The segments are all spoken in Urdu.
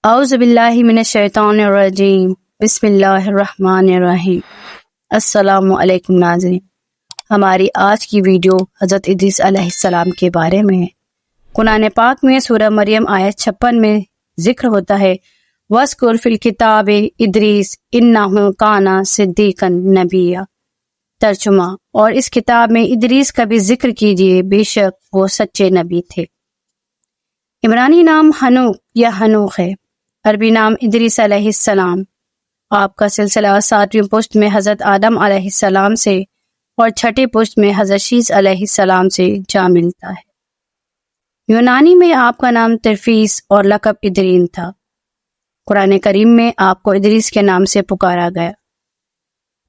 اعوذ باللہ من الشیطان الرجیم، بسم اللہ الرحمن الرحیم۔ السلام علیکم ناظرین، ہماری آج کی ویڈیو حضرت ادریس علیہ السلام کے بارے میں ہے۔ قرآن پاک میں سورہ مریم آیت 56 میں ذکر ہوتا ہے وَاذْكُرْ فِي الْكِتَابِ ادریس إِنَّهُ كَانَ صِدِّيقًا نَبِيًّا۔ ترجمہ، اور اس کتاب میں ادریس کا بھی ذکر کیجیے، بے شک وہ سچے نبی تھے۔ عبرانی نام ہنوک یا ہنوخ ہے، عربی نام ادریس علیہ السلام۔ آپ کا سلسلہ 7ویں پشت میں حضرت آدم علیہ السلام سے اور 6ٹی پشت میں حضرت شیس علیہ السلام سے جا ملتا ہے۔ یونانی میں آپ کا نام ترفیس اور لقب ادرین تھا۔ قرآن کریم میں آپ کو ادریس کے نام سے پکارا گیا۔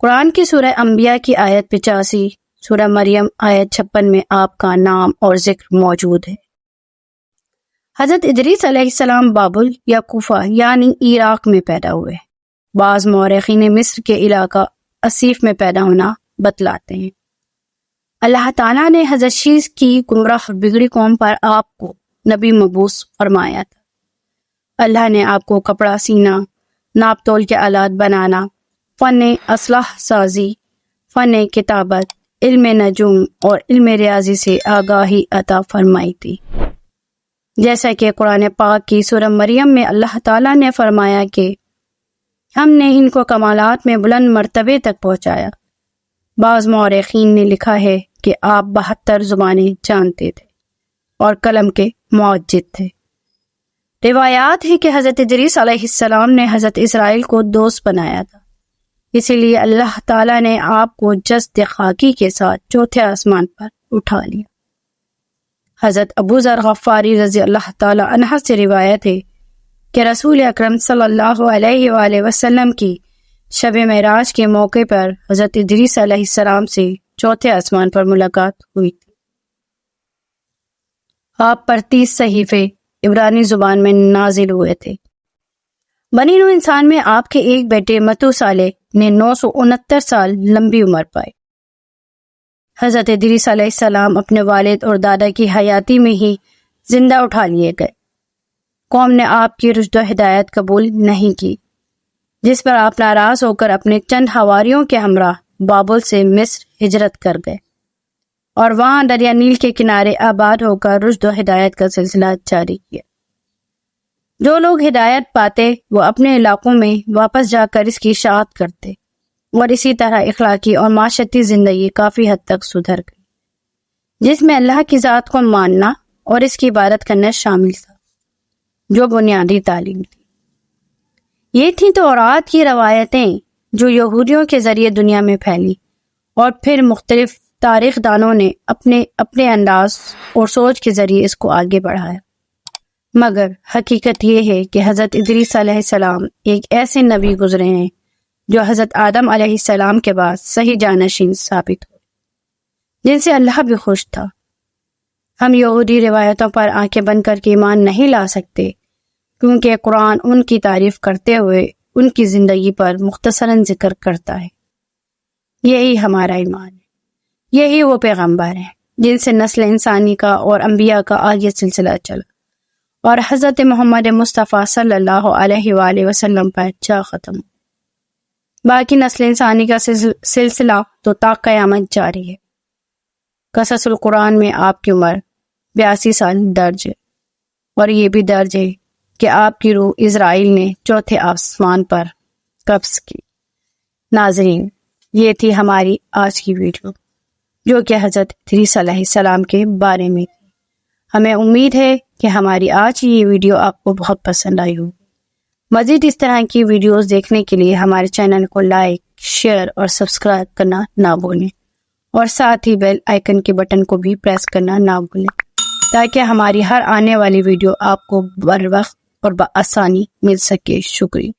قرآن کی سورہ انبیاء کی آیت 85، سورہ مریم آیت 56 میں آپ کا نام اور ذکر موجود ہے۔ حضرت ادریس علیہ السلام بابل یا کوفہ یعنی عراق میں پیدا ہوئے۔ بعض مورخین مصر کے علاقہ اسیف میں پیدا ہونا بتلاتے ہیں۔ اللہ تعالیٰ نے حضرت شیس کی گمراہ بگڑی قوم پر آپ کو نبی مبعوث فرمایا تھا۔ اللہ نے آپ کو کپڑا سینا، ناپ تول کے آلات بنانا، فن اسلحہ سازی، فن کتابت، علم نجوم اور علم ریاضی سے آگاہی عطا فرمائی تھی۔ جیسا کہ قرآن پاک کی سورہ مریم میں اللہ تعالیٰ نے فرمایا کہ ہم نے ان کو کمالات میں بلند مرتبے تک پہنچایا۔ بعض مورخین نے لکھا ہے کہ آپ 72 زبانیں جانتے تھے اور قلم کے معجد تھے۔ روایات ہے کہ حضرت ادریس علیہ السلام نے حضرت اسرائیل کو دوست بنایا تھا، اسی لیے اللہ تعالیٰ نے آپ کو جسد خاکی کے ساتھ چوتھے آسمان پر اٹھا لیا۔ حضرت ابو ذر غفاری رضی اللہ تعالی عنہ سے روایت ہے کہ رسول اکرم صلی اللہ علیہ وآلہ وسلم کی شب معراج کے موقع پر حضرت ادریس علیہ السلام سے چوتھے آسمان پر ملاقات ہوئی تھی۔ آپ پر 30 صحیفے عبرانی زبان میں نازل ہوئے تھے۔ بنی نوع انسان میں آپ کے ایک بیٹے متوسالح نے 969 سال لمبی عمر پائی۔ حضرت ادریس علیہ السلام اپنے والد اور دادا کی حیاتی میں ہی زندہ اٹھا لیے گئے۔ قوم نے آپ کی رشد و ہدایت قبول نہیں کی، جس پر آپ ناراض ہو کر اپنے چند حواریوں کے ہمراہ بابل سے مصر ہجرت کر گئے اور وہاں دریا نیل کے کنارے آباد ہو کر رشد و ہدایت کا سلسلہ جاری کیا۔ جو لوگ ہدایت پاتے وہ اپنے علاقوں میں واپس جا کر اس کی اشاعت کرتے، اور اسی طرح اخلاقی اور معاشرتی زندگی کافی حد تک سدھر گئی، جس میں اللہ کی ذات کو ماننا اور اس کی عبادت کرنا شامل تھا، جو بنیادی تعلیم تھی۔ یہ تھیں تورات کی روایتیں جو یہودیوں کے ذریعے دنیا میں پھیلی، اور پھر مختلف تاریخ دانوں نے اپنے انداز اور سوچ کے ذریعے اس کو آگے بڑھایا۔ مگر حقیقت یہ ہے کہ حضرت ادریس علیہ السلام ایک ایسے نبی گزرے ہیں جو حضرت آدم علیہ السلام کے بعد صحیح جانشین ثابت ہوئے، جن سے اللہ بھی خوش تھا۔ ہم یہودی روایتوں پر آنکھیں بند کر کے ایمان نہیں لا سکتے، کیونکہ قرآن ان کی تعریف کرتے ہوئے ان کی زندگی پر مختصراً ذکر کرتا ہے۔ یہی ہمارا ایمان ہے، یہی وہ پیغمبر ہیں جن سے نسل انسانی کا اور انبیاء کا آگے سلسلہ چلا، اور حضرت محمد مصطفیٰ صلی اللہ علیہ وآلہ وسلم پر جا ختم ہو۔ باقی نسل انسانی کا سلسلہ تو تا قیامت جاری ہے۔ قصص القرآن میں آپ کی عمر 82 سال درج ہے، اور یہ بھی درج ہے کہ آپ کی روح اسرائیل نے چوتھے آسمان پر قبض کی۔ ناظرین، یہ تھی ہماری آج کی ویڈیو، جو کہ حضرت ادریس علیہ السلام کے بارے میں تھی۔ ہمیں امید ہے کہ ہماری آج کی یہ ویڈیو آپ کو بہت پسند آئی ہوگی۔ مزید اس طرح کی ویڈیوز دیکھنے کے لیے ہمارے چینل کو لائک، شیئر اور سبسکرائب کرنا نہ بھولیں، اور ساتھ ہی بیل آئیکن کے بٹن کو بھی پریس کرنا نہ بھولیں، تاکہ ہماری ہر آنے والی ویڈیو آپ کو بر وقت اور بآسانی مل سکے۔ شکریہ۔